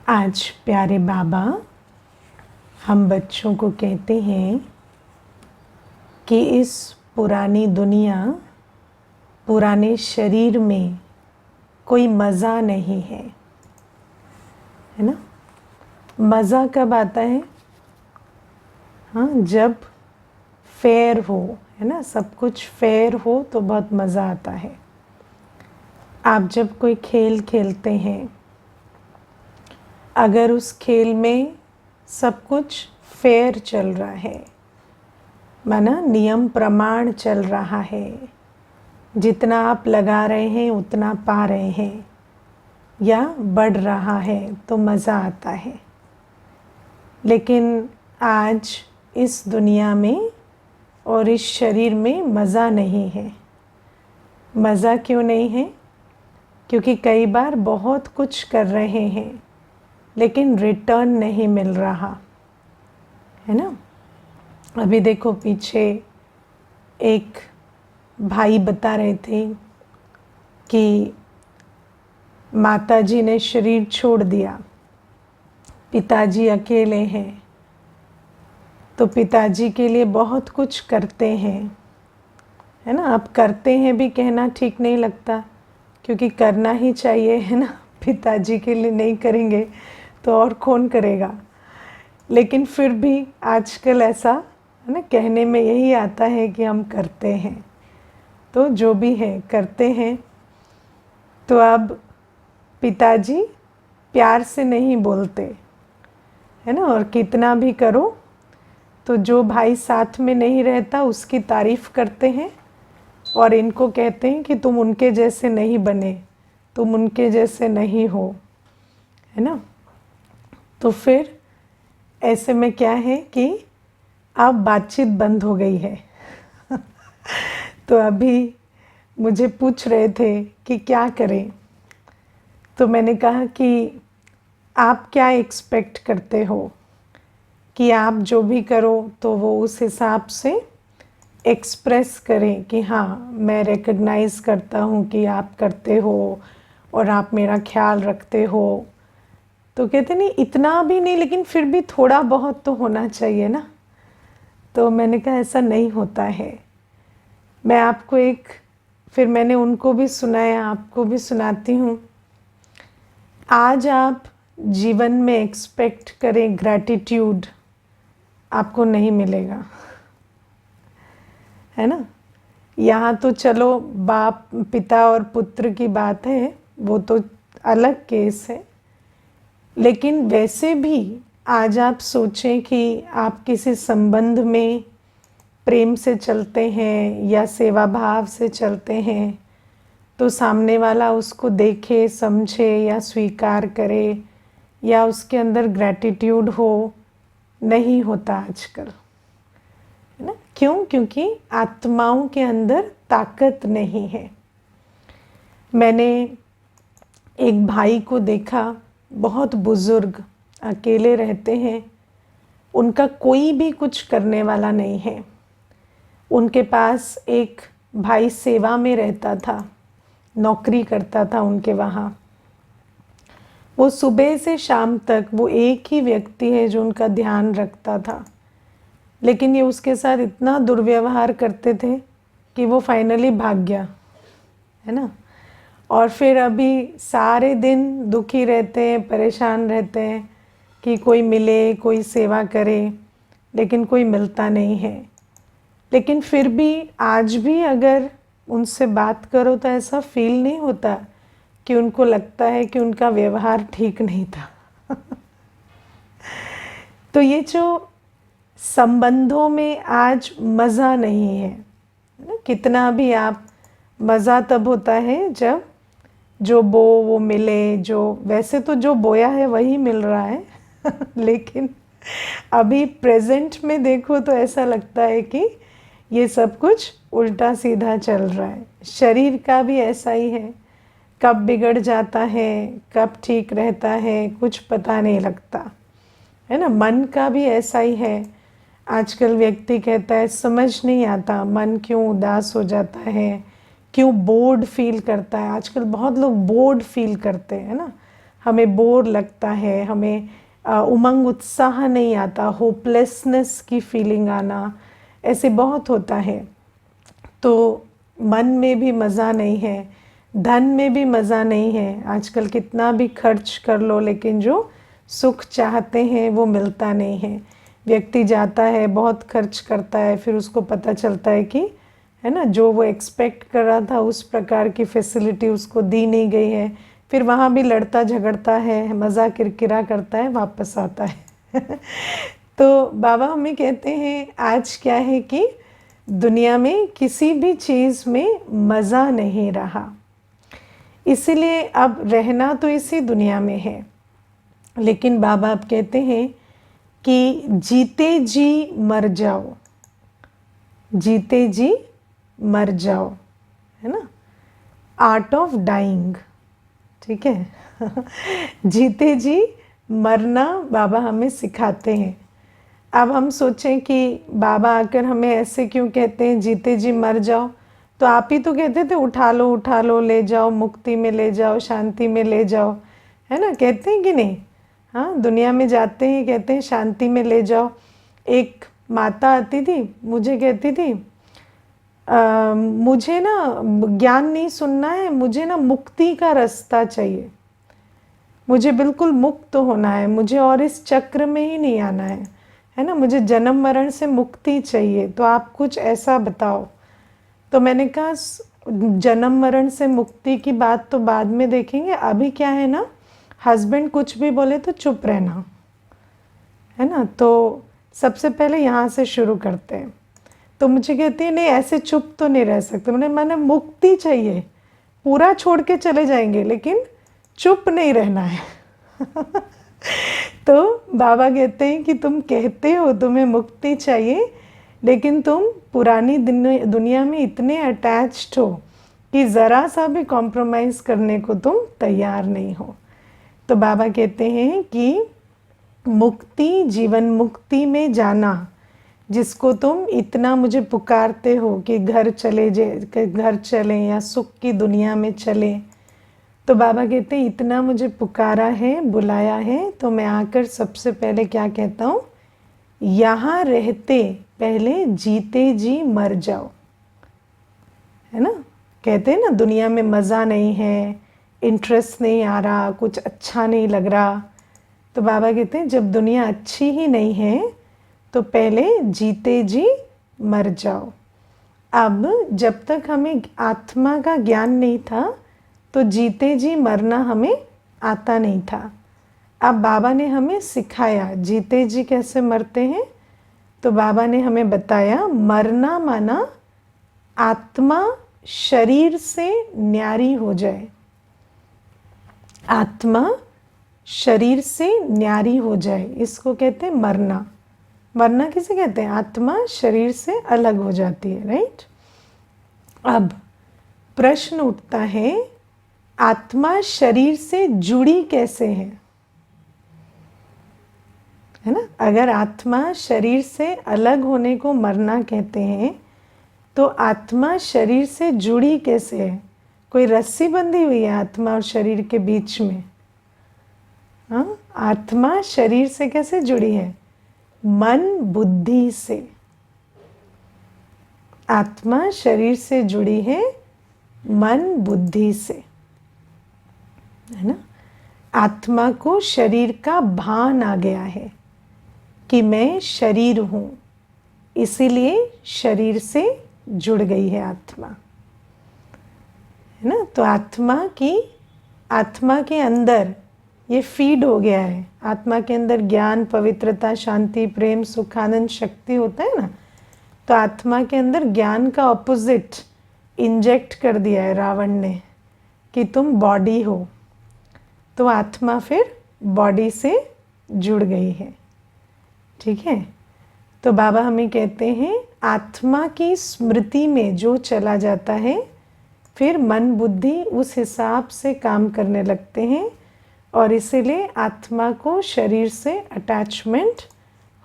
आज प्यारे बाबा हम बच्चों को कहते हैं कि इस पुरानी दुनिया, पुराने शरीर में कोई मज़ा नहीं है ना। मज़ा कब आता है? हाँ, जब फेयर हो, है ना। सब कुछ फेयर हो तो बहुत मज़ा आता है। आप जब कोई खेल खेलते हैं, अगर उस खेल में सब कुछ फेयर चल रहा है, माना नियम प्रमाण चल रहा है, जितना आप लगा रहे हैं उतना पा रहे हैं या बढ़ रहा है तो मज़ा आता है। लेकिन आज इस दुनिया में और इस शरीर में मज़ा नहीं है। मज़ा क्यों नहीं है? क्योंकि कई बार बहुत कुछ कर रहे हैं लेकिन रिटर्न नहीं मिल रहा है ना। अभी देखो, पीछे एक भाई बता रहे थे कि माताजी ने शरीर छोड़ दिया, पिताजी अकेले हैं, तो पिताजी के लिए बहुत कुछ करते हैं, है ना। अब करते हैं भी कहना ठीक नहीं लगता, क्योंकि करना ही चाहिए, है ना। पिताजी के लिए नहीं करेंगे तो और कौन करेगा। लेकिन फिर भी आजकल ऐसा, है ना, कहने में यही आता है कि हम करते हैं, तो जो भी है करते हैं। तो अब पिताजी प्यार से नहीं बोलते, है ना, और कितना भी करो तो जो भाई साथ में नहीं रहता उसकी तारीफ़ करते हैं और इनको कहते हैं कि तुम उनके जैसे नहीं बने, तुम उनके जैसे नहीं हो, है ना। तो फिर ऐसे में क्या है कि अब बातचीत बंद हो गई है। तो अभी मुझे पूछ रहे थे कि क्या करें, तो मैंने कहा कि आप क्या एक्सपेक्ट करते हो कि आप जो भी करो तो वो उस हिसाब से एक्सप्रेस करें कि हाँ, मैं रिकग्नाइज़ करता हूँ कि आप करते हो और आप मेरा ख्याल रखते हो। तो कहते नहीं, इतना भी नहीं लेकिन फिर भी थोड़ा बहुत तो होना चाहिए ना। तो मैंने कहा ऐसा नहीं होता है। मैं आपको फिर मैंने उनको भी सुनाया, आपको भी सुनाती हूँ। आज आप जीवन में एक्सपेक्ट करें ग्रैटिट्यूड, आपको नहीं मिलेगा, है ना। यहाँ तो चलो बाप पिता और पुत्र की बात है, वो तो अलग केस है। लेकिन वैसे भी आज आप सोचें कि आप किसी संबंध में प्रेम से चलते हैं या सेवा भाव से चलते हैं, तो सामने वाला उसको देखे, समझे या स्वीकार करे या उसके अंदर ग्रैटिट्यूड हो, नहीं होता आजकल, है ना। क्यों? क्योंकि आत्माओं के अंदर ताकत नहीं है। मैंने एक भाई को देखा, बहुत बुज़ुर्ग, अकेले रहते हैं, उनका कोई भी कुछ करने वाला नहीं है। उनके पास एक भाई सेवा में रहता था, नौकरी करता था उनके वहाँ। वो सुबह से शाम तक वो एक ही व्यक्ति है जो उनका ध्यान रखता था, लेकिन ये उसके साथ इतना दुर्व्यवहार करते थे कि वो फाइनली भाग गया, है ना। और फिर अभी सारे दिन दुखी रहते हैं, परेशान रहते हैं कि कोई मिले, कोई सेवा करे, लेकिन कोई मिलता नहीं है। लेकिन फिर भी आज भी अगर उनसे बात करो तो ऐसा फील नहीं होता कि उनको लगता है कि उनका व्यवहार ठीक नहीं था। तो ये जो संबंधों में आज मज़ा नहीं है ना, कितना भी आप, मज़ा तब होता है जब जो बो वो मिले, जो वैसे तो जो बोया है वही मिल रहा है। लेकिन अभी प्रेजेंट में देखो तो ऐसा लगता है कि ये सब कुछ उल्टा सीधा चल रहा है। शरीर का भी ऐसा ही है, कब बिगड़ जाता है, कब ठीक रहता है, कुछ पता नहीं लगता, है ना। मन का भी ऐसा ही है। आजकल व्यक्ति कहता है समझ नहीं आता मन क्यों उदास हो जाता है, क्यों बोर्ड फील करता है। आजकल बहुत लोग बोर्ड फील करते हैं ना, हमें बोर लगता है, हमें उमंग उत्साह नहीं आता, होपलेसनेस की फीलिंग आना, ऐसे बहुत होता है। तो मन में भी मज़ा नहीं है, धन में भी मज़ा नहीं है। आजकल कितना भी खर्च कर लो लेकिन जो सुख चाहते हैं वो मिलता नहीं है। व्यक्ति जाता है, बहुत खर्च करता है, फिर उसको पता चलता है कि है ना, जो वो एक्सपेक्ट कर रहा था उस प्रकार की फैसिलिटी उसको दी नहीं गई है। फिर वहाँ भी लड़ता झगड़ता है, मज़ा किरकिरा करता है, वापस आता है। तो बाबा हमें कहते हैं आज क्या है कि दुनिया में किसी भी चीज़ में मज़ा नहीं रहा, इसीलिए अब रहना तो इसी दुनिया में है। लेकिन बाबा अब कहते हैं कि जीते जी मर जाओ, जीते जी मर जाओ, है ना, आर्ट ऑफ डाइंग, ठीक है। जीते जी मरना बाबा हमें सिखाते हैं। अब हम सोचें कि बाबा आकर हमें ऐसे क्यों कहते हैं जीते जी मर जाओ, तो आप ही तो कहते थे उठा लो ले जाओ, मुक्ति में ले जाओ, शांति में ले जाओ, है ना, कहते हैं कि नहीं? हाँ, दुनिया में जाते हैं कहते हैं शांति में ले जाओ। एक माता आती थी, मुझे कहती थी मुझे ना ज्ञान नहीं सुनना है, मुझे ना मुक्ति का रास्ता चाहिए, मुझे बिल्कुल मुक्त होना है, मुझे और इस चक्र में ही नहीं आना है ना, मुझे जन्म मरण से मुक्ति चाहिए, तो आप कुछ ऐसा बताओ। तो मैंने कहा जन्म मरण से मुक्ति की बात तो बाद में देखेंगे, अभी क्या है ना, हस्बैंड कुछ भी बोले तो चुप रहना, है ना, तो सबसे पहले यहाँ से शुरू करते हैं। तो मुझे कहती है नहीं ऐसे चुप तो नहीं रह सकते। मैंने मुक्ति चाहिए, पूरा छोड़ के चले जाएंगे लेकिन चुप नहीं रहना है। तो बाबा कहते हैं कि तुम कहते हो तुम्हें मुक्ति चाहिए, लेकिन तुम पुरानी दुनिया में इतने अटैच्ड हो कि ज़रा सा भी कॉम्प्रोमाइज़ करने को तुम तैयार नहीं हो। तो बाबा कहते हैं कि मुक्ति, जीवन मुक्ति में जाना, जिसको तुम इतना मुझे पुकारते हो कि घर चलें या सुख की दुनिया में चलें, तो बाबा कहते हैं इतना मुझे पुकारा है, बुलाया है, तो मैं आकर सबसे पहले क्या कहता हूँ, यहाँ रहते पहले जीते जी मर जाओ, है ना। कहते हैं ना दुनिया में मज़ा नहीं है, इंटरेस्ट नहीं आ रहा, कुछ अच्छा नहीं लग रहा, तो बाबा कहते हैं जब दुनिया अच्छी ही नहीं है तो पहले जीते जी मर जाओ। अब जब तक हमें आत्मा का ज्ञान नहीं था तो जीते जी मरना हमें आता नहीं था। अब बाबा ने हमें सिखाया जीते जी कैसे मरते हैं। तो बाबा ने हमें बताया मरना माना आत्मा शरीर से न्यारी हो जाए, आत्मा शरीर से न्यारी हो जाए, इसको कहते हैं मरना। मरना किसे कहते हैं? आत्मा शरीर से अलग हो जाती है, राइट। अब प्रश्न उठता है आत्मा शरीर से जुड़ी कैसे है ना। अगर आत्मा शरीर से अलग होने को मरना कहते हैं तो आत्मा शरीर से जुड़ी कैसे है? कोई रस्सी बंधी हुई है आत्मा और शरीर के बीच में? हाँ, आत्मा शरीर से कैसे जुड़ी है? मन बुद्धि से। आत्मा शरीर से जुड़ी है मन बुद्धि से, है ना। आत्मा को शरीर का भान आ गया है कि मैं शरीर हूँ, इसीलिए शरीर से जुड़ गई है आत्मा, है ना। तो आत्मा के अंदर ये फीड हो गया है। आत्मा के अंदर ज्ञान, पवित्रता, शांति, प्रेम, सुख, आनंद, शक्ति होता है ना। तो आत्मा के अंदर ज्ञान का ऑपोजिट इंजेक्ट कर दिया है रावण ने कि तुम बॉडी हो। तो आत्मा फिर बॉडी से जुड़ गई है, ठीक है। तो बाबा हमें कहते हैं आत्मा की स्मृति में जो चला जाता है फिर मन बुद्धि उस हिसाब से काम करने लगते हैं और इसीलिए आत्मा को शरीर से अटैचमेंट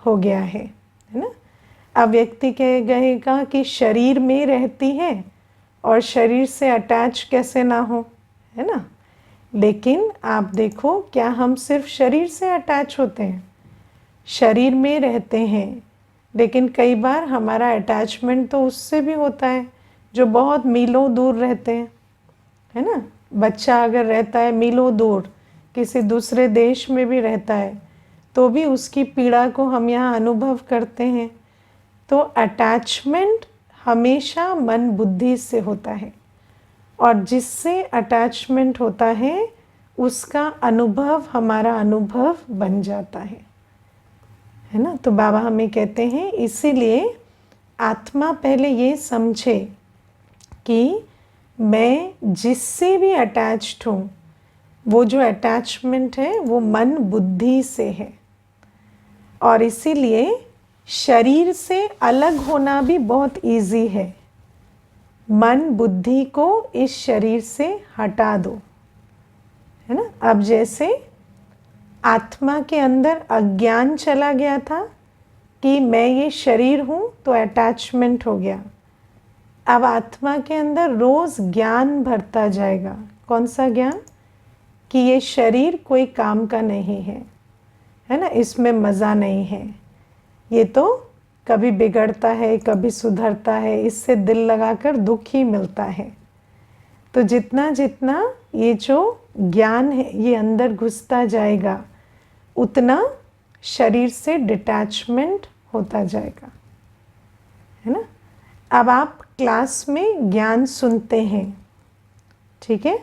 हो गया है ना। अब व्यक्ति कहेगा कि शरीर में रहती है और शरीर से अटैच कैसे ना हो, है ना। लेकिन आप देखो, क्या हम सिर्फ शरीर से अटैच होते हैं? शरीर में रहते हैं, लेकिन कई बार हमारा अटैचमेंट तो उससे भी होता है जो बहुत मीलों दूर रहते हैं, है ना। बच्चा अगर रहता है मीलों दूर, किसी दूसरे देश में भी रहता है, तो भी उसकी पीड़ा को हम यहाँ अनुभव करते हैं। तो अटैचमेंट हमेशा मन बुद्धि से होता है, और जिससे अटैचमेंट होता है उसका अनुभव हमारा अनुभव बन जाता है ना। तो बाबा हमें कहते हैं, इसीलिए आत्मा पहले ये समझे कि मैं जिससे भी अटैच्ड हूँ, वो जो अटैचमेंट है वो मन बुद्धि से है, और इसीलिए शरीर से अलग होना भी बहुत इजी है। मन बुद्धि को इस शरीर से हटा दो, है ना। अब जैसे आत्मा के अंदर अज्ञान चला गया था कि मैं ये शरीर हूँ, तो अटैचमेंट हो गया। अब आत्मा के अंदर रोज ज्ञान भरता जाएगा। कौन सा ज्ञान? कि ये शरीर कोई काम का नहीं है, है ना, इसमें मज़ा नहीं है, ये तो कभी बिगड़ता है कभी सुधरता है, इससे दिल लगाकर दुख ही मिलता है। तो जितना जितना ये जो ज्ञान है ये अंदर घुसता जाएगा, उतना शरीर से डिटैचमेंट होता जाएगा, है ना। अब आप क्लास में ज्ञान सुनते हैं, ठीक है,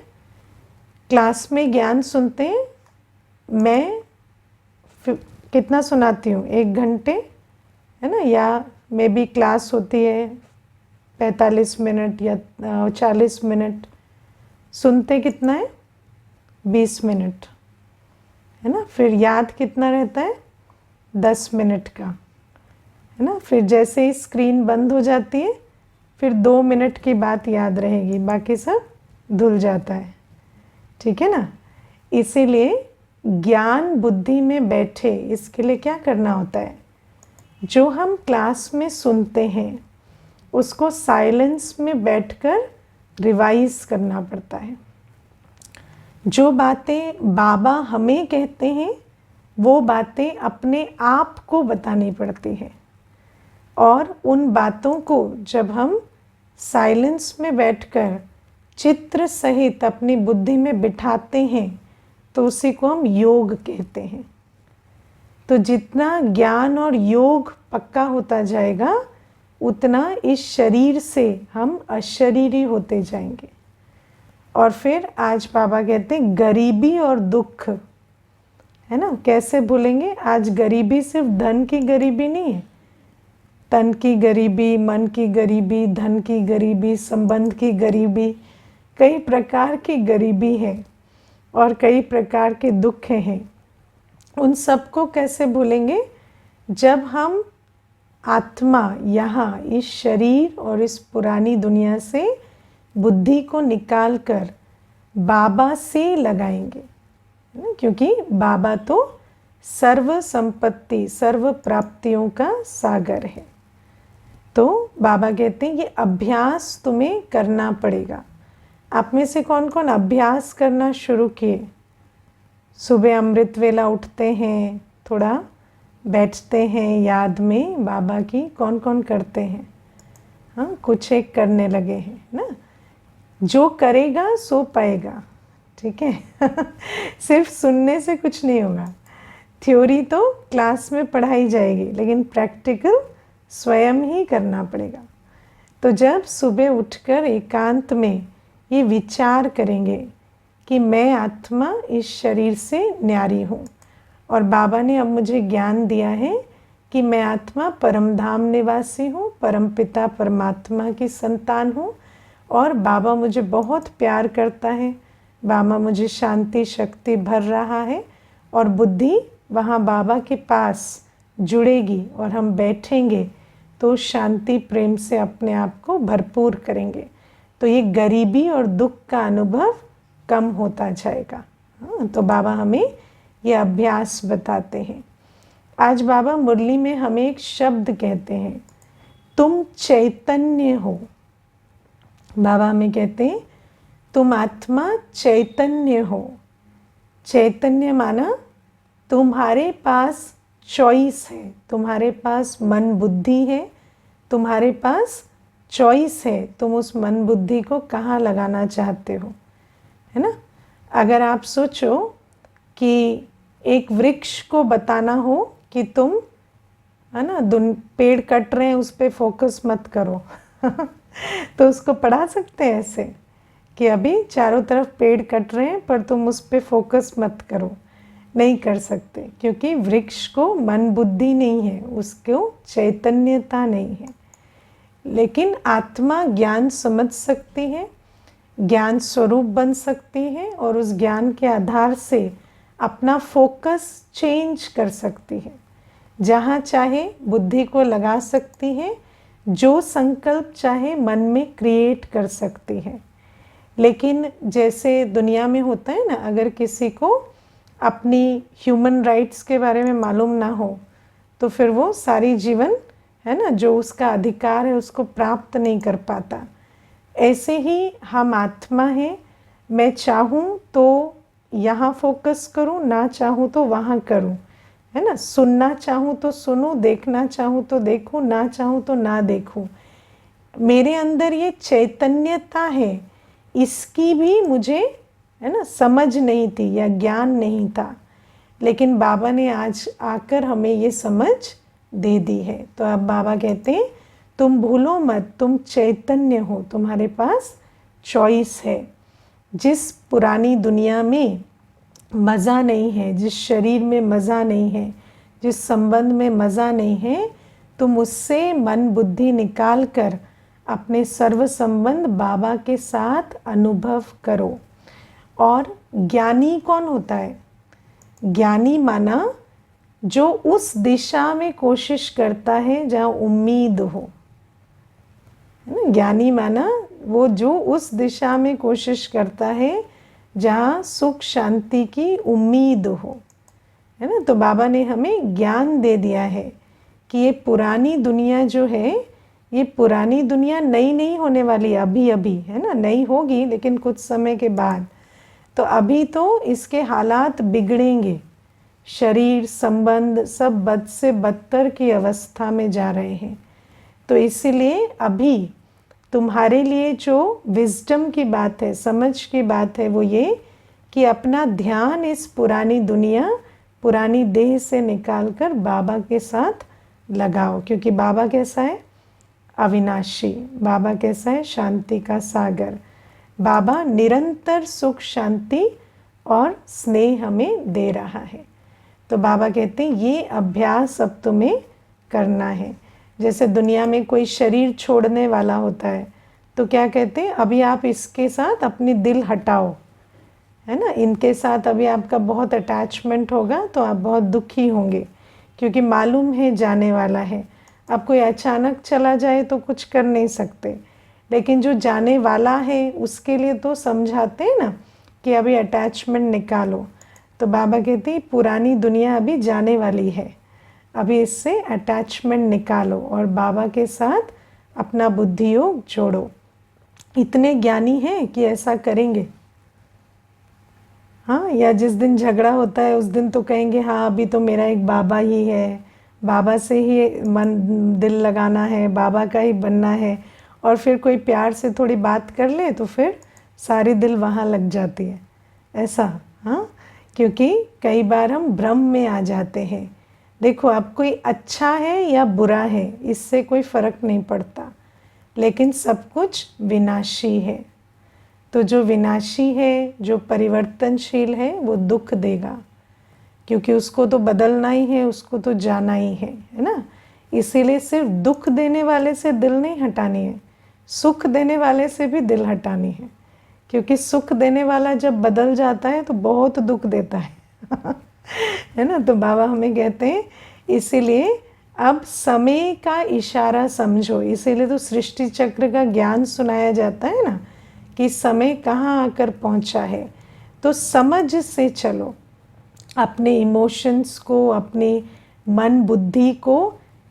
क्लास में ज्ञान सुनते हैं। मैं कितना सुनाती हूँ? 1 घंटे, है ना, या मे बी क्लास होती है 45 मिनट या 40 मिनट। सुनते कितना है? 20 मिनट, है ना। फिर याद कितना रहता है? 10 मिनट का, है ना। फिर जैसे ही स्क्रीन बंद हो जाती है, फिर 2 मिनट की बात याद रहेगी, बाकी सब धुल जाता है, ठीक है ना। इसीलिए ज्ञान बुद्धि में बैठे, इसके लिए क्या करना होता है? जो हम क्लास में सुनते हैं उसको साइलेंस में बैठकर रिवाइज करना पड़ता है। जो बातें बाबा हमें कहते हैं वो बातें अपने आप को बतानी पड़ती है, और उन बातों को जब हम साइलेंस में बैठकर चित्र सहित अपनी बुद्धि में बिठाते हैं तो उसी को हम योग कहते हैं। तो जितना ज्ञान और योग पक्का होता जाएगा, उतना इस शरीर से हम अशरीरी होते जाएंगे। और फिर आज बाबा कहते हैं गरीबी और दुख, है ना, कैसे भूलेंगे? आज गरीबी सिर्फ धन की गरीबी नहीं है, तन की गरीबी, मन की गरीबी, धन की गरीबी, संबंध की गरीबी, कई प्रकार की गरीबी है और कई प्रकार के दुख हैं। उन सबको कैसे भूलेंगे? जब हम आत्मा यहाँ इस शरीर और इस पुरानी दुनिया से बुद्धि को निकालकर बाबा से लगाएंगे, है ना, क्योंकि बाबा तो सर्व संपत्ति सर्व प्राप्तियों का सागर है। तो बाबा कहते हैं ये अभ्यास तुम्हें करना पड़ेगा। आप में से कौन कौन अभ्यास करना शुरू किए? सुबह अमृत वेला उठते हैं, थोड़ा बैठते हैं याद में बाबा की, कौन कौन करते हैं? हाँ, कुछ एक करने लगे हैं ना। जो करेगा सो पाएगा, ठीक है। सिर्फ सुनने से कुछ नहीं होगा। थ्योरी तो क्लास में पढ़ाई जाएगी, लेकिन प्रैक्टिकल स्वयं ही करना पड़ेगा। तो जब सुबह उठकर एकांत में ये विचार करेंगे कि मैं आत्मा इस शरीर से न्यारी हूँ, और बाबा ने अब मुझे ज्ञान दिया है कि मैं आत्मा परमधाम निवासी हूँ, परमपिता परमात्मा की संतान हूँ, और बाबा मुझे बहुत प्यार करता है, बाबा मुझे शांति शक्ति भर रहा है, और बुद्धि वहाँ बाबा के पास जुड़ेगी और हम बैठेंगे तो शांति प्रेम से अपने आप को भरपूर करेंगे। तो ये गरीबी और दुख का अनुभव कम होता जाएगा। हाँ, तो बाबा हमें ये अभ्यास बताते हैं। आज बाबा मुरली में हमें एक शब्द कहते हैं, तुम चैतन्य हो। बाबा हमें कहते हैं तुम आत्मा चैतन्य हो। चैतन्य माना तुम्हारे पास चॉइस है, तुम्हारे पास मन बुद्धि है, तुम्हारे पास चॉइस है, तुम उस मन बुद्धि को कहाँ लगाना चाहते हो, है ना। अगर आप सोचो कि एक वृक्ष को बताना हो कि तुम, है ना, पेड़ कट रहे हैं उस पर फोकस मत करो तो उसको पढ़ा सकते हैं ऐसे कि अभी चारों तरफ पेड़ कट रहे हैं पर तुम उस पर फोकस मत करो। नहीं कर सकते, क्योंकि वृक्ष को मन बुद्धि नहीं है, उसको चैतन्यता नहीं है। लेकिन आत्मा ज्ञान समझ सकती है, ज्ञान स्वरूप बन सकती है और उस ज्ञान के आधार से अपना फोकस चेंज कर सकती है, जहाँ चाहे बुद्धि को लगा सकती है, जो संकल्प चाहे मन में क्रिएट कर सकती है। लेकिन जैसे दुनिया में होता है ना, अगर किसी को अपनी ह्यूमन राइट्स के बारे में मालूम ना हो तो फिर वो सारी जीवन, है ना, जो उसका अधिकार है उसको प्राप्त नहीं कर पाता। ऐसे ही हम आत्मा हैं, मैं चाहूँ तो यहाँ फोकस करूँ, ना चाहूँ तो वहाँ करूँ, है ना। सुनना चाहूँ तो सुनूँ, देखना चाहूँ तो देखूँ, ना चाहूँ तो ना देखूँ। मेरे अंदर ये चैतन्यता है, इसकी भी मुझे, है ना, समझ नहीं थी या ज्ञान नहीं था, लेकिन बाबा ने आज आकर हमें ये समझ दे दी है। तो अब बाबा कहते हैं तुम भूलो मत, तुम चैतन्य हो, तुम्हारे पास चॉइस है। जिस पुरानी दुनिया में मज़ा नहीं है, जिस शरीर में मज़ा नहीं है, जिस संबंध में मज़ा नहीं है, तुम उससे मन बुद्धि निकाल कर अपने सर्व संबंध बाबा के साथ अनुभव करो। और ज्ञानी कौन होता है? ज्ञानी माना जो उस दिशा में कोशिश करता है जहाँ उम्मीद हो, है ना। ज्ञानी माना वो जो उस दिशा में कोशिश करता है जहाँ सुख शांति की उम्मीद हो, है ना। तो बाबा ने हमें ज्ञान दे दिया है कि ये पुरानी दुनिया जो है, ये पुरानी दुनिया नई नहीं होने वाली, अभी अभी, है ना, नई होगी लेकिन कुछ समय के बाद। तो अभी तो इसके हालात बिगड़ेंगे, शरीर संबंध सब बद से बदतर की अवस्था में जा रहे हैं। तो इसीलिए अभी तुम्हारे लिए जो विजडम की बात है, समझ की बात है, वो ये कि अपना ध्यान इस पुरानी दुनिया, पुरानी देह से निकालकर बाबा के साथ लगाओ। क्योंकि बाबा कैसा है? अविनाशी। बाबा कैसा है? शांति का सागर। बाबा निरंतर सुख शांति और स्नेह हमें दे रहा है। तो बाबा कहते हैं ये अभ्यास अब तुम्हें करना है। जैसे दुनिया में कोई शरीर छोड़ने वाला होता है तो क्या कहते हैं, अभी आप इसके साथ अपनी दिल हटाओ, है ना। इनके साथ अभी आपका बहुत अटैचमेंट होगा तो आप बहुत दुखी होंगे, क्योंकि मालूम है जाने वाला है। अब कोई अचानक चला जाए तो कुछ कर नहीं सकते, लेकिन जो जाने वाला है उसके लिए तो समझाते हैं ना कि अभी अटैचमेंट निकालो। तो बाबा कहते हैं पुरानी दुनिया अभी जाने वाली है, अभी इससे अटैचमेंट निकालो और बाबा के साथ अपना बुद्धि योग जोड़ो। इतने ज्ञानी हैं कि ऐसा करेंगे। हाँ, या जिस दिन झगड़ा होता है उस दिन तो कहेंगे हाँ अभी तो मेरा एक बाबा ही है, बाबा से ही मन दिल लगाना है, बाबा का ही बनना है। और फिर कोई प्यार से थोड़ी बात कर ले तो फिर सारी दिल वहाँ लग जाती है, ऐसा। हाँ, क्योंकि कई बार हम भ्रम में आ जाते हैं। देखो, अब कोई अच्छा है या बुरा है इससे कोई फ़र्क नहीं पड़ता, लेकिन सब कुछ विनाशी है। तो जो विनाशी है, जो परिवर्तनशील है, वो दुख देगा, क्योंकि उसको तो बदलना ही है, उसको तो जाना ही है ना। इसीलिए सिर्फ दुख देने वाले से दिल नहीं हटानी है, सुख देने वाले से भी दिल हटानी है। क्योंकि सुख देने वाला जब बदल जाता है तो बहुत दुख देता है है ना। तो बाबा हमें कहते हैं इसीलिए अब समय का इशारा समझो। इसीलिए तो सृष्टि चक्र का ज्ञान सुनाया जाता है ना कि समय कहाँ आकर पहुँचा है। तो समझ से चलो, अपने इमोशंस को, अपने मन बुद्धि को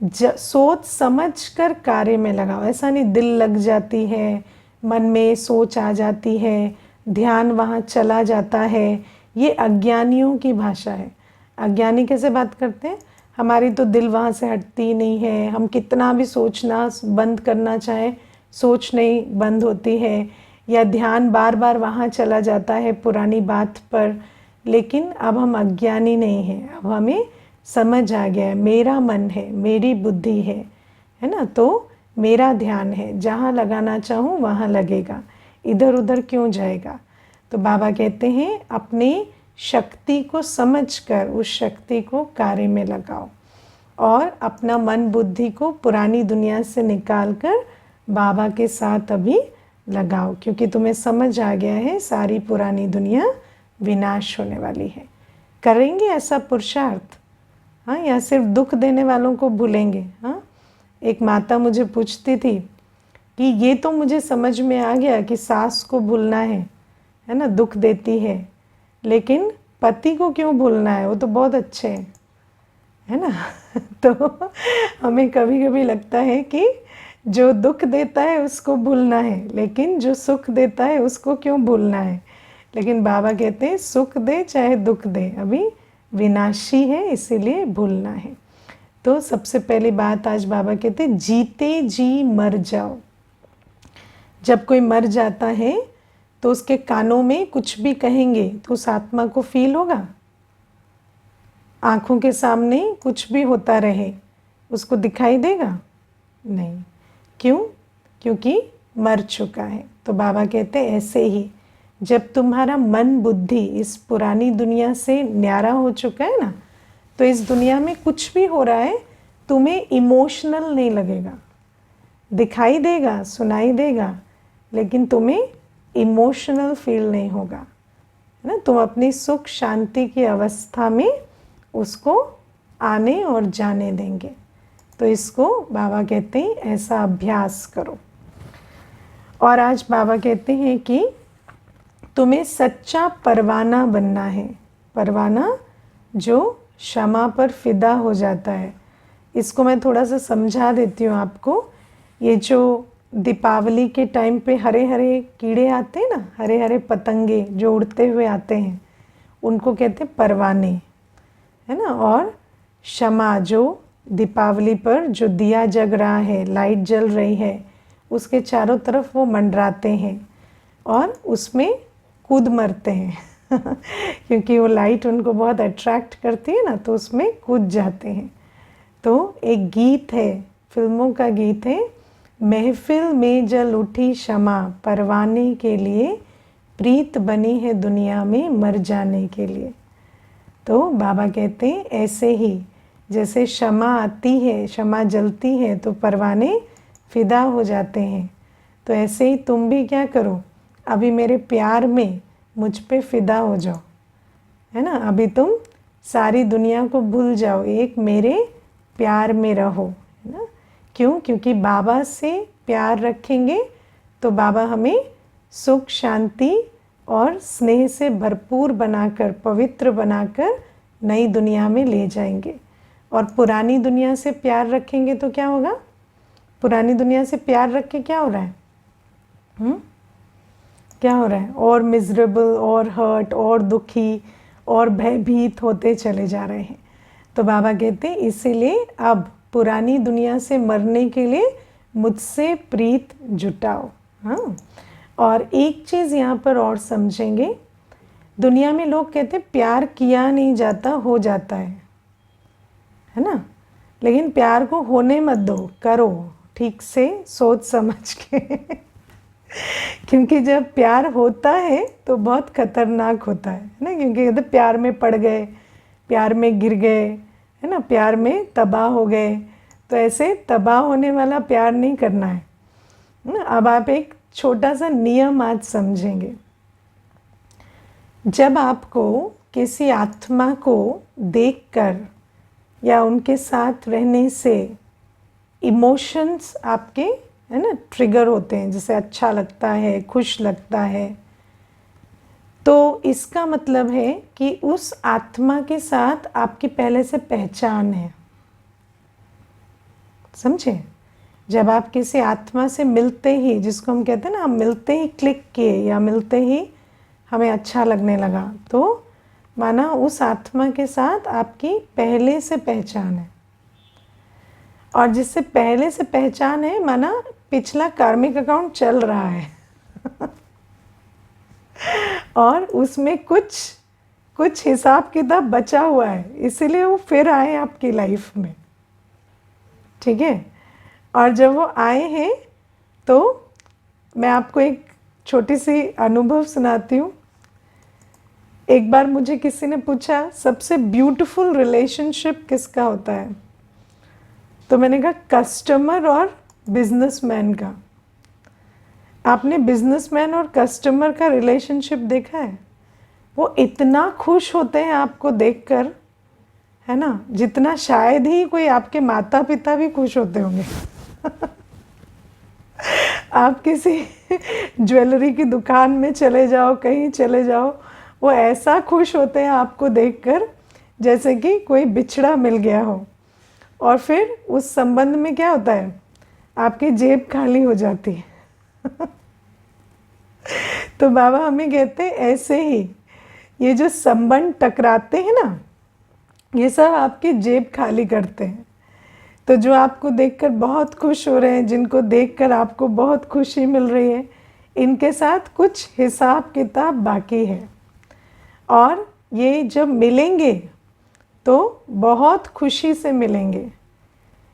सोच समझ कर कार्य में लगाओ। ऐसा नहीं दिल लग जाती है, मन में सोच आ जाती है, ध्यान वहाँ चला जाता है। ये अज्ञानियों की भाषा है। अज्ञानी कैसे बात करते हैं? हमारी तो दिल वहाँ से हटती नहीं है, हम कितना भी सोचना बंद करना चाहें, सोच नहीं बंद होती है, या ध्यान बार बार वहाँ चला जाता है पुरानी बात पर। लेकिन अब हम अज्ञानी नहीं हैं, अब हमें समझ आ गया है, मेरा मन है, मेरी बुद्धि है ना, तो मेरा ध्यान है, जहाँ लगाना चाहूँ वहाँ लगेगा, इधर उधर क्यों जाएगा। तो बाबा कहते हैं अपनी शक्ति को समझकर उस शक्ति को कार्य में लगाओ और अपना मन बुद्धि को पुरानी दुनिया से निकाल कर बाबा के साथ अभी लगाओ, क्योंकि तुम्हें समझ आ गया है सारी पुरानी दुनिया विनाश होने वाली है। करेंगे ऐसा पुरुषार्थ? हाँ, या सिर्फ दुख देने वालों को भूलेंगे? हाँ, एक माता मुझे पूछती थी कि ये तो मुझे समझ में आ गया कि सास को भूलना है ना, दुख देती है, लेकिन पति को क्यों भूलना है, वो तो बहुत अच्छे हैं, है ना। तो हमें कभी कभी लगता है कि जो दुख देता है उसको भूलना है, लेकिन जो सुख देता है उसको क्यों भूलना है। लेकिन बाबा कहते हैं सुख दे चाहे दुख दे, अभी विनाशी है, इसीलिए भूलना है। तो सबसे पहली बात आज बाबा कहते हैं जीते जी मर जाओ। जब कोई मर जाता है तो उसके कानों में कुछ भी कहेंगे तो उस आत्मा को फील होगा? आँखों के सामने कुछ भी होता रहे उसको दिखाई देगा? नहीं। क्यों? क्योंकि मर चुका है। तो बाबा कहते हैं ऐसे ही जब तुम्हारा मन बुद्धि इस पुरानी दुनिया से न्यारा हो चुका है ना, तो इस दुनिया में कुछ भी हो रहा है तुम्हें इमोशनल नहीं लगेगा। दिखाई देगा, सुनाई देगा, लेकिन तुम्हें इमोशनल फील नहीं होगा, है ना। तुम अपनी सुख शांति की अवस्था में उसको आने और जाने देंगे। तो इसको बाबा कहते हैं ऐसा अभ्यास करो। और आज बाबा कहते हैं कि तुम्हें सच्चा परवाना बनना है। परवाना जो क्षमा पर फिदा हो जाता है। इसको मैं थोड़ा सा समझा देती हूँ आपको। ये जो दीपावली के टाइम पे हरे हरे कीड़े आते हैं ना, हरे हरे पतंगे जो उड़ते हुए आते हैं, उनको कहते हैं परवाने, है ना। और क्षमा जो दीपावली पर जो दिया जग रहा है, लाइट जल रही है, उसके चारों तरफ वो मंडराते हैं और उसमें कूद मरते हैं क्योंकि वो लाइट उनको बहुत अट्रैक्ट करती है ना, तो उसमें कूद जाते हैं। तो एक गीत है, फिल्मों का गीत है, महफिल में जल उठी क्षमा, परवाने के लिए प्रीत बनी है दुनिया में मर जाने के लिए। तो बाबा कहते हैं ऐसे ही जैसे क्षमा आती है, क्षमा जलती है तो परवाने फिदा हो जाते हैं, तो ऐसे ही तुम भी क्या करो, अभी मेरे प्यार में मुझ पे फिदा हो जाओ, है ना। अभी तुम सारी दुनिया को भूल जाओ, एक मेरे प्यार में रहो, है ना। क्यों? क्योंकि बाबा से प्यार रखेंगे तो बाबा हमें सुख शांति और स्नेह से भरपूर बनाकर, पवित्र बनाकर नई दुनिया में ले जाएंगे। और पुरानी दुनिया से प्यार रखेंगे तो क्या होगा? पुरानी दुनिया से प्यार रख के क्या हो रहा है? क्या हो रहा है? और मिजरेबल, और हर्ट, और दुखी, और भयभीत होते चले जा रहे हैं। तो बाबा कहते हैं इसीलिए अब पुरानी दुनिया से मरने के लिए मुझसे प्रीत जुटाओ। हाँ, और एक चीज़ यहाँ पर और समझेंगे, दुनिया में लोग कहते हैं प्यार किया नहीं जाता, हो जाता है ना। लेकिन प्यार को होने मत दो, करो ठीक से सोच समझ के क्योंकि जब प्यार होता है तो बहुत खतरनाक होता है ना, क्योंकि कहते प्यार में पड़ गए, प्यार में गिर गए, है ना, प्यार में तबाह हो गए। तो ऐसे तबाह होने वाला प्यार नहीं करना है ना। अब आप एक छोटा सा नियम आज समझेंगे। जब आपको किसी आत्मा को देखकर या उनके साथ रहने से इमोशंस आपके, है ना, ट्रिगर होते हैं, जैसे अच्छा लगता है, खुश लगता है, तो इसका मतलब है कि उस आत्मा के साथ आपकी पहले से पहचान है। समझे? जब आप किसी आत्मा से मिलते ही, जिसको हम कहते हैं ना, हम मिलते ही क्लिक किए या मिलते ही हमें अच्छा लगने लगा, तो माना उस आत्मा के साथ आपकी पहले से पहचान है, और जिससे पहले से पहचान है माना पिछला कार्मिक अकाउंट चल रहा है और उसमें कुछ हिसाब किताब बचा हुआ है, इसीलिए वो फिर आए आपकी लाइफ में। ठीक है, और जब वो आए हैं तो मैं आपको एक छोटी सी अनुभव सुनाती हूँ। एक बार मुझे किसी ने पूछा सबसे ब्यूटीफुल रिलेशनशिप किसका होता है, तो मैंने कहा कस्टमर और बिजनेसमैन का। आपने बिजनेसमैन और कस्टमर का रिलेशनशिप देखा है? वो इतना खुश होते हैं आपको देखकर, है ना, जितना शायद ही कोई आपके माता पिता भी खुश होते होंगे आप किसी ज्वेलरी की दुकान में चले जाओ, कहीं चले जाओ, वो ऐसा खुश होते हैं आपको देखकर जैसे कि कोई बिछड़ा मिल गया हो। और फिर उस संबंध में क्या होता है, आपकी जेब खाली हो जाती है तो बाबा हमें कहते हैं ऐसे ही ये जो संबंध टकराते हैं ना, ये सब आपकी जेब खाली करते हैं। तो जो आपको देखकर बहुत खुश हो रहे हैं, जिनको देखकर आपको बहुत खुशी मिल रही है, इनके साथ कुछ हिसाब किताब बाकी है, और ये जब मिलेंगे तो बहुत खुशी से मिलेंगे,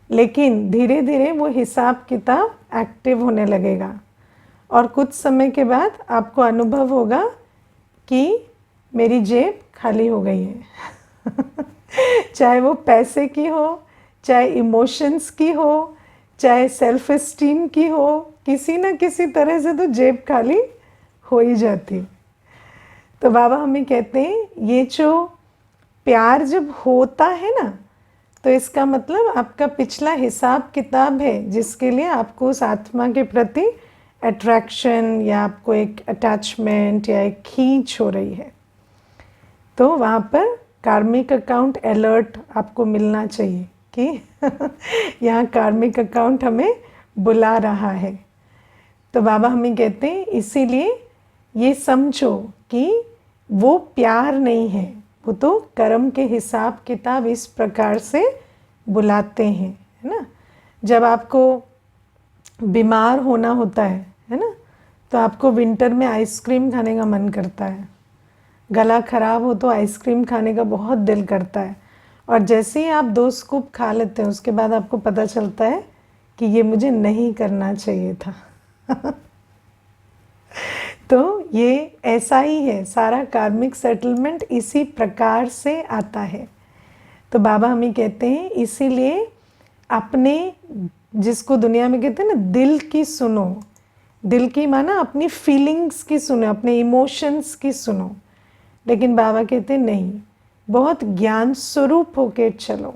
लेकिन धीरे धीरे वो हिसाब किताब एक्टिव होने लगेगा, और कुछ समय के बाद आपको अनुभव होगा कि मेरी जेब खाली हो गई है चाहे वो पैसे की हो, चाहे इमोशंस की हो, चाहे सेल्फ एस्टीम की हो, किसी न किसी तरह से तो जेब खाली हो ही जाती। तो बाबा हमें कहते हैं ये जो प्यार जब होता है ना, तो इसका मतलब आपका पिछला हिसाब किताब है जिसके लिए आपको उस आत्मा के प्रति अट्रैक्शन या आपको एक अटैचमेंट या एक खींच हो रही है, तो वहाँ पर कार्मिक अकाउंट अलर्ट आपको मिलना चाहिए कि यहाँ कार्मिक अकाउंट हमें बुला रहा है। तो बाबा हमें कहते हैं इसीलिए ये समझो कि वो प्यार नहीं है, वो तो कर्म के हिसाब किताब इस प्रकार से बुलाते हैं, है ना। जब आपको बीमार होना होता है ना, तो आपको विंटर में आइसक्रीम खाने का मन करता है, गला ख़राब हो तो आइसक्रीम खाने का बहुत दिल करता है, और जैसे ही आप 2 स्कूप खा लेते हैं उसके बाद आपको पता चलता है कि ये मुझे नहीं करना चाहिए था तो ये ऐसा ही है, सारा कार्मिक सेटलमेंट इसी प्रकार से आता है। तो बाबा हमें कहते हैं इसीलिए अपने, जिसको दुनिया में कहते हैं ना दिल की सुनो, दिल की माना अपनी फीलिंग्स की सुनो, अपने इमोशंस की सुनो, लेकिन बाबा कहते हैं नहीं, बहुत ज्ञान स्वरूप होके चलो,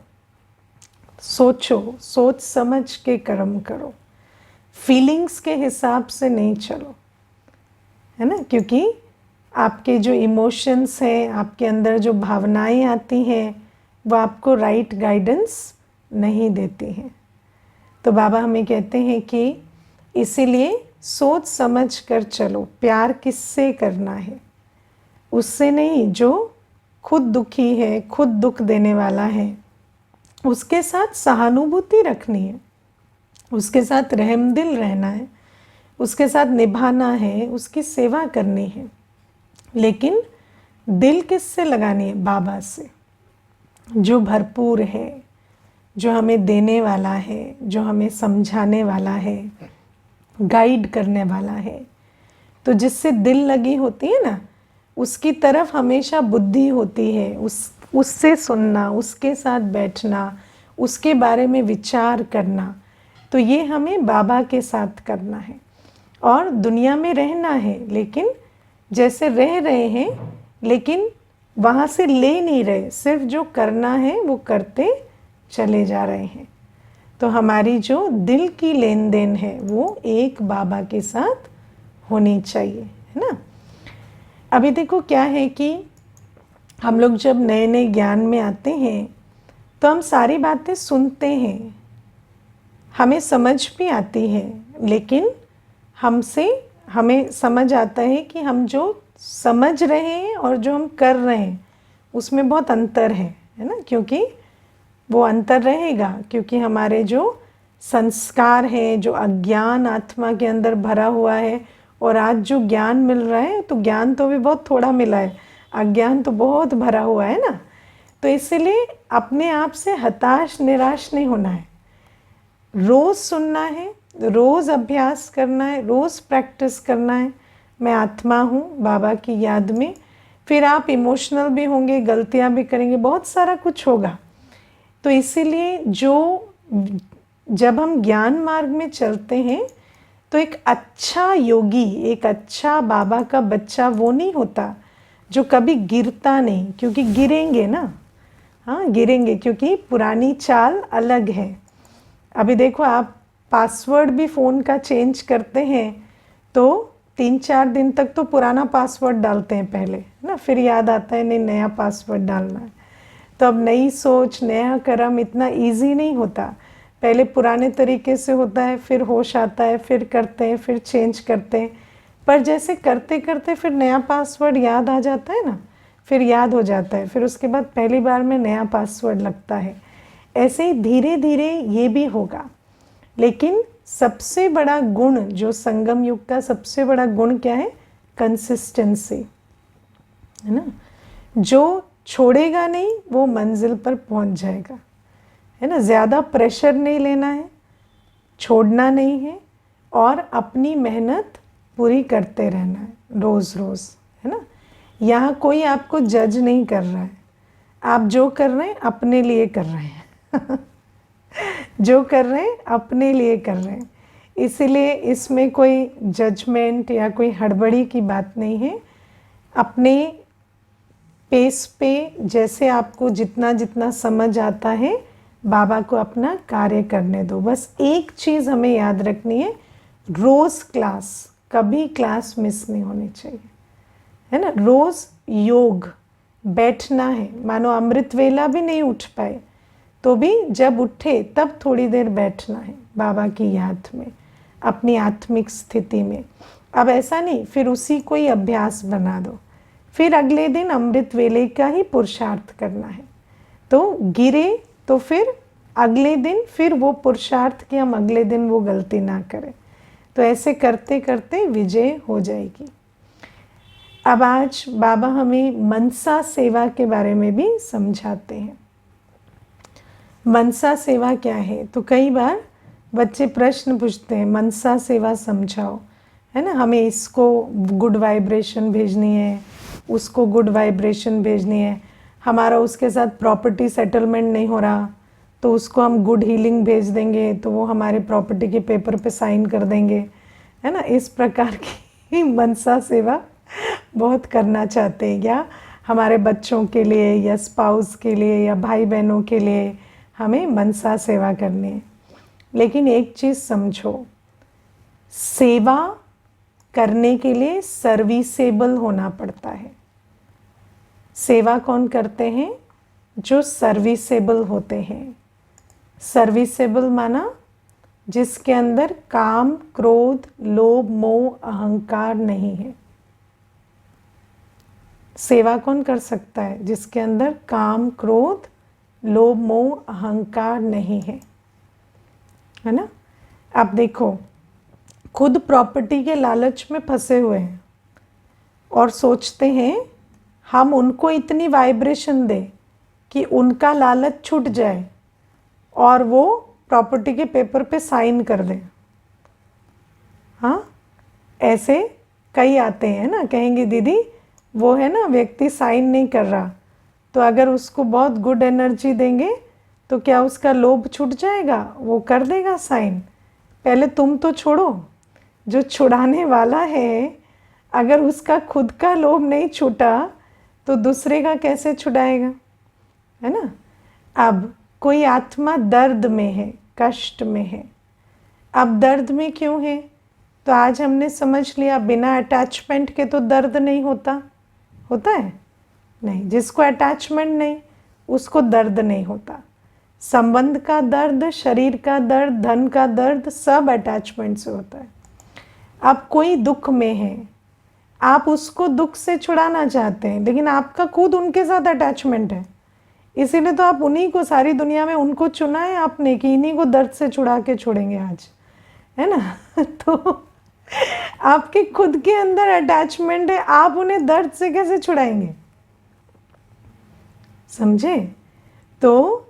सोचो, सोच समझ के कर्म करो, फीलिंग्स के हिसाब से नहीं चलो, है ना, क्योंकि आपके जो इमोशंस हैं, आपके अंदर जो भावनाएं आती हैं, वो आपको राइट गाइडेंस नहीं देती हैं। तो बाबा हमें कहते हैं कि इसीलिए सोच समझ कर चलो, प्यार किससे करना है, उससे नहीं जो खुद दुखी है, खुद दुख देने वाला है, उसके साथ सहानुभूति रखनी है, उसके साथ रहमदिल रहना है, उसके साथ निभाना है, उसकी सेवा करनी है, लेकिन दिल किससे लगानी है, बाबा से, जो भरपूर है, जो हमें देने वाला है, जो हमें समझाने वाला है, गाइड करने वाला है। तो जिससे दिल लगी होती है ना, उसकी तरफ हमेशा बुद्धि होती है, उससे सुनना, उसके साथ बैठना, उसके बारे में विचार करना, तो ये हमें बाबा के साथ करना है। और दुनिया में रहना है, लेकिन जैसे रह रहे हैं, लेकिन वहाँ से ले नहीं रहे, सिर्फ जो करना है वो करते चले जा रहे हैं। तो हमारी जो दिल की लेन देन है वो एक बाबा के साथ होनी चाहिए, है ना। अभी देखो क्या है कि हम लोग जब नए नए ज्ञान में आते हैं तो हम सारी बातें सुनते हैं, हमें समझ भी आती है, लेकिन हमें समझ आता है कि हम जो समझ रहे हैं और जो हम कर रहे हैं उसमें बहुत अंतर है ना, क्योंकि वो अंतर रहेगा, क्योंकि हमारे जो संस्कार है, जो अज्ञान आत्मा के अंदर भरा हुआ है, और आज जो ज्ञान मिल रहा है तो ज्ञान तो भी बहुत थोड़ा मिला है, अज्ञान तो बहुत भरा हुआ है ना। तो इसलिए अपने आप से हताश निराश नहीं होना है, रोज़ सुनना है, रोज़ अभ्यास करना है, रोज़ प्रैक्टिस करना है। मैं आत्मा हूँ बाबा की याद में। फिर आप इमोशनल भी होंगे, गलतियाँ भी करेंगे, बहुत सारा कुछ होगा। तो इसीलिए जब हम ज्ञान मार्ग में चलते हैं तो एक अच्छा योगी, एक अच्छा बाबा का बच्चा वो नहीं होता जो कभी गिरता नहीं, क्योंकि गिरेंगे ना, हाँ गिरेंगे, क्योंकि पुरानी चाल अलग है। अभी देखो, आप पासवर्ड भी फ़ोन का चेंज करते हैं तो 3-4 दिन तक तो पुराना पासवर्ड डालते हैं पहले ना, फिर याद आता है नहीं नया पासवर्ड डालना है। तो अब नई सोच, नया कर्म इतना इजी नहीं होता, पहले पुराने तरीके से होता है, फिर होश आता है, फिर करते हैं, फिर चेंज करते हैं। पर जैसे करते करते फिर नया पासवर्ड याद आ जाता है ना, फिर याद हो जाता है, फिर उसके बाद पहली बार में नया पासवर्ड लगता है। ऐसे ही धीरे धीरे ये भी होगा। लेकिन सबसे बड़ा गुण, जो संगम युग का सबसे बड़ा गुण क्या है? कंसिस्टेंसी, है ना। जो छोड़ेगा नहीं वो मंजिल पर पहुंच जाएगा, है ना। ज़्यादा प्रेशर नहीं लेना है, छोड़ना नहीं है, और अपनी मेहनत पूरी करते रहना है रोज़ रोज़, है ना। यहाँ कोई आपको जज नहीं कर रहा है, आप जो कर रहे हैं अपने लिए कर रहे हैं जो कर रहे हैं अपने लिए कर रहे हैं, इसीलिए इसमें कोई जजमेंट या कोई हड़बड़ी की बात नहीं है। अपने पेस पे जैसे आपको जितना जितना समझ आता है, बाबा को अपना कार्य करने दो। बस एक चीज़ हमें याद रखनी है, रोज़ क्लास, कभी क्लास मिस नहीं होनी चाहिए, है ना। रोज़ योग बैठना है, मानो अमृत वेला भी नहीं उठ पाए तो भी जब उठे तब थोड़ी देर बैठना है बाबा की याद में, अपनी आत्मिक स्थिति में। अब ऐसा नहीं फिर उसी को ही अभ्यास बना दो, फिर अगले दिन अमृत वेले का ही पुरुषार्थ करना है। तो गिरे तो फिर अगले दिन फिर वो पुरुषार्थ कि हम अगले दिन वो गलती ना करें। तो ऐसे करते करते विजय हो जाएगी। अब आज बाबा हमें मनसा सेवा के बारे में भी समझाते हैं। मनसा सेवा क्या है? तो कई बार बच्चे प्रश्न पूछते हैं, मनसा सेवा समझाओ, है ना। हमें इसको गुड वाइब्रेशन भेजनी है, उसको गुड वाइब्रेशन भेजनी है, हमारा उसके साथ प्रॉपर्टी सेटलमेंट नहीं हो रहा तो उसको हम गुड हीलिंग भेज देंगे तो वो हमारे प्रॉपर्टी के पेपर पे साइन कर देंगे, है ना। इस प्रकार की मनसा सेवा बहुत करना चाहते हैं, या हमारे बच्चों के लिए या स्पाउस के लिए या भाई बहनों के लिए हमें मनसा सेवा करनी है। लेकिन एक चीज़ समझो, सेवा करने के लिए सर्विसेबल होना पड़ता है। सेवा कौन करते हैं? जो सर्विसेबल होते हैं। सर्विसेबल माना जिसके अंदर काम, क्रोध, लोभ, मोह, अहंकार नहीं है। सेवा कौन कर सकता है? जिसके अंदर काम, क्रोध, लोभ, मोह, अहंकार नहीं है, है ना। आप देखो, खुद प्रॉपर्टी के लालच में फंसे हुए हैं और सोचते हैं हम उनको इतनी वाइब्रेशन दें कि उनका लालच छूट जाए और वो प्रॉपर्टी के पेपर पे साइन कर दें। हाँ, ऐसे कई आते हैं ना, कहेंगे दीदी वो है ना व्यक्ति साइन नहीं कर रहा, तो अगर उसको बहुत गुड एनर्जी देंगे तो क्या उसका लोभ छूट जाएगा? वो कर देगा साइन। पहले तुम तो छोड़ो, जो छुड़ाने वाला है अगर उसका खुद का लोभ नहीं छूटा तो दूसरे का कैसे छुड़ाएगा, है ना। अब कोई आत्मा दर्द में है, कष्ट में है। अब दर्द में क्यों है? तो आज हमने समझ लिया बिना अटैचमेंट के तो दर्द नहीं होता। होता है? नहीं। जिसको अटैचमेंट नहीं उसको दर्द नहीं होता। संबंध का दर्द, शरीर का दर्द, धन का दर्द सब अटैचमेंट से होता है। अब कोई दुख में है, आप उसको दुख से छुड़ाना चाहते हैं, लेकिन आपका खुद उनके साथ अटैचमेंट है, इसीलिए तो आप उन्हीं को, सारी दुनिया में उनको चुना है आपने कि इन्हीं को दर्द से छुड़ा के छोड़ेंगे आज, है ना। तो आपके खुद के अंदर अटैचमेंट है, आप उन्हें दर्द से कैसे छुड़ाएंगे, समझे। तो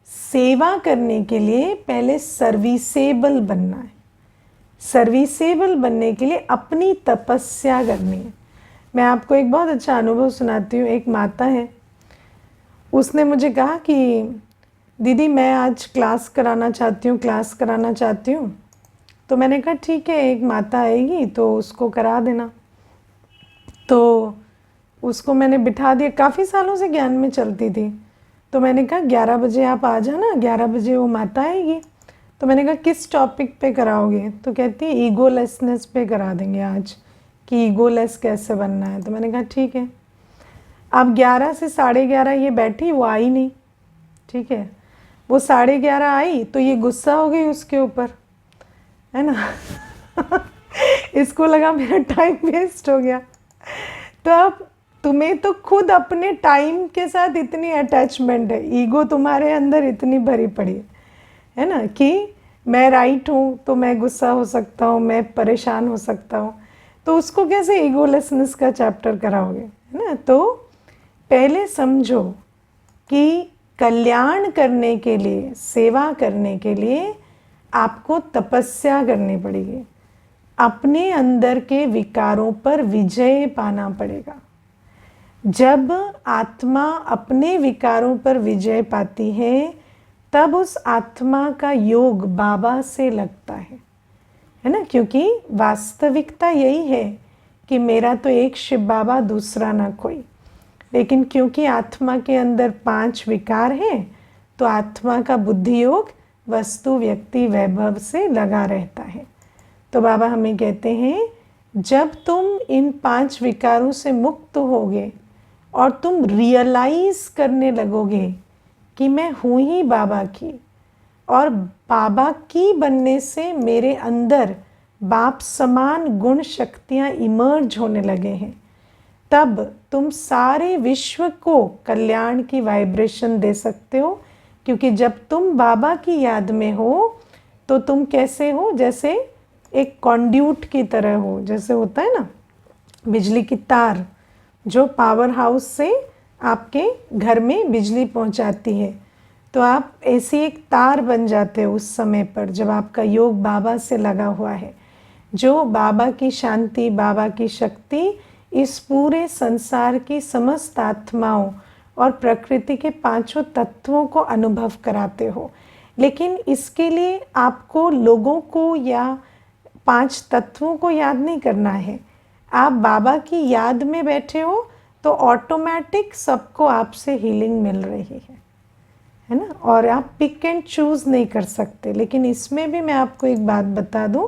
सेवा करने के लिए पहले सर्विसेबल बनना है। सर्विसेबल बनने के लिए अपनी तपस्या करनी है। मैं आपको एक बहुत अच्छा अनुभव सुनाती हूँ। एक माता है, उसने मुझे कहा कि दीदी मैं आज क्लास कराना चाहती हूँ। तो मैंने कहा ठीक है, एक माता आएगी तो उसको करा देना। तो उसको मैंने बिठा दिया, काफ़ी सालों से ज्ञान में चलती थी। तो मैंने कहा 11 बजे आप आ जाना, 11 बजे वो माता आएगी। तो मैंने कहा किस टॉपिक पे कराओगे? तो कहती है ईगोलेसनेस पे करा देंगे आज, कि ईगोलेस कैसे बनना है। तो मैंने कहा ठीक है। अब 11 से 11:30 ये बैठी, वो आई नहीं, ठीक है। वो 11:30 आई तो ये गुस्सा हो गई उसके ऊपर, है ना। इसको लगा मेरा टाइम वेस्ट हो गया। तो अब तुम्हें तो खुद अपने टाइम के साथ इतनी अटैचमेंट है, ईगो तुम्हारे अंदर इतनी भरी पड़ी है ना, कि मैं राइट हूँ तो मैं गुस्सा हो सकता हूँ, मैं परेशान हो सकता हूँ। तो उसको कैसे ईगोलेसनेस का चैप्टर कराओगे, है ना। तो पहले समझो कि कल्याण करने के लिए, सेवा करने के लिए आपको तपस्या करनी पड़ेगी, अपने अंदर के विकारों पर विजय पाना पड़ेगा। जब आत्मा अपने विकारों पर विजय पाती है तब उस आत्मा का योग बाबा से लगता है ना। क्योंकि वास्तविकता यही है कि मेरा तो एक शिव बाबा, दूसरा ना कोई। लेकिन क्योंकि आत्मा के अंदर 5 विकार हैं तो आत्मा का बुद्धि योग वस्तु व्यक्ति वैभव से लगा रहता है। तो बाबा हमें कहते हैं जब तुम इन 5 विकारों से मुक्त होगे और तुम रियलाइज करने लगोगे कि मैं हूँ ही बाबा की, और बाबा की बनने से मेरे अंदर बाप समान गुण शक्तियाँ इमर्ज होने लगे हैं, तब तुम सारे विश्व को कल्याण की वाइब्रेशन दे सकते हो। क्योंकि जब तुम बाबा की याद में हो तो तुम कैसे हो, जैसे एक कॉन्ड्यूट की तरह हो। जैसे होता है ना बिजली की तार जो पावर हाउस से आपके घर में बिजली पहुंचाती है, तो आप ऐसी एक तार बन जाते हो उस समय पर जब आपका योग बाबा से लगा हुआ है। जो बाबा की शांति, बाबा की शक्ति इस पूरे संसार की समस्त आत्माओं और प्रकृति के 5 तत्वों को अनुभव कराते हो। लेकिन इसके लिए आपको लोगों को या 5 तत्वों को याद नहीं करना है। आप बाबा की याद में बैठे हो तो ऑटोमेटिक सबको आपसे हीलिंग मिल रही है ना। और आप पिक एंड चूज़ नहीं कर सकते। लेकिन इसमें भी मैं आपको एक बात बता दूं,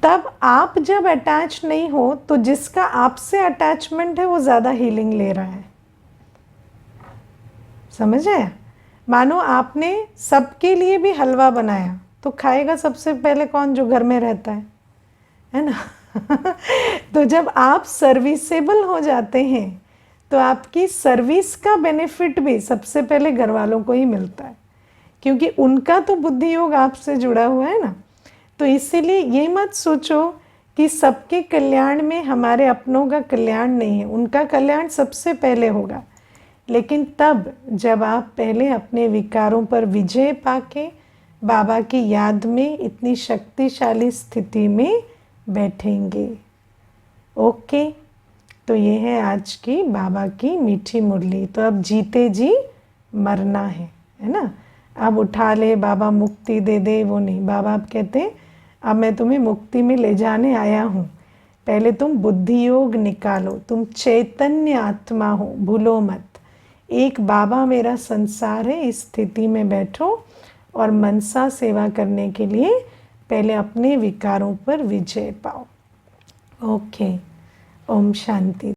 तब आप जब अटैच नहीं हो तो जिसका आपसे अटैचमेंट है वो ज़्यादा हीलिंग ले रहा है, समझ आया। मानो आपने सबके लिए भी हलवा बनाया तो खाएगा सबसे पहले कौन? जो घर में रहता है ना। तो जब आप सर्विसेबल हो जाते हैं तो आपकी सर्विस का बेनिफिट भी सबसे पहले घर वालों को ही मिलता है, क्योंकि उनका तो बुद्धि योग आपसे जुड़ा हुआ है ना। तो इसीलिए ये मत सोचो कि सबके कल्याण में हमारे अपनों का कल्याण नहीं है, उनका कल्याण सबसे पहले होगा। लेकिन तब जब आप पहले अपने विकारों पर विजय पाके बाबा की याद में इतनी शक्तिशाली स्थिति में बैठेंगे। ओके, तो ये है आज की बाबा की मीठी मुरली। तो अब जीते जी मरना है ना। अब उठा ले बाबा मुक्ति दे दे, वो नहीं। बाबा अब कहते हैं अब मैं तुम्हें मुक्ति में ले जाने आया हूँ, पहले तुम बुद्धि योग निकालो, तुम चैतन्य आत्मा हो, भूलो मत। एक बाबा मेरा संसार है, इस स्थिति में बैठो और मनसा सेवा करने के लिए पहले अपने विकारों पर विजय पाओ। ओके, ओम शांति।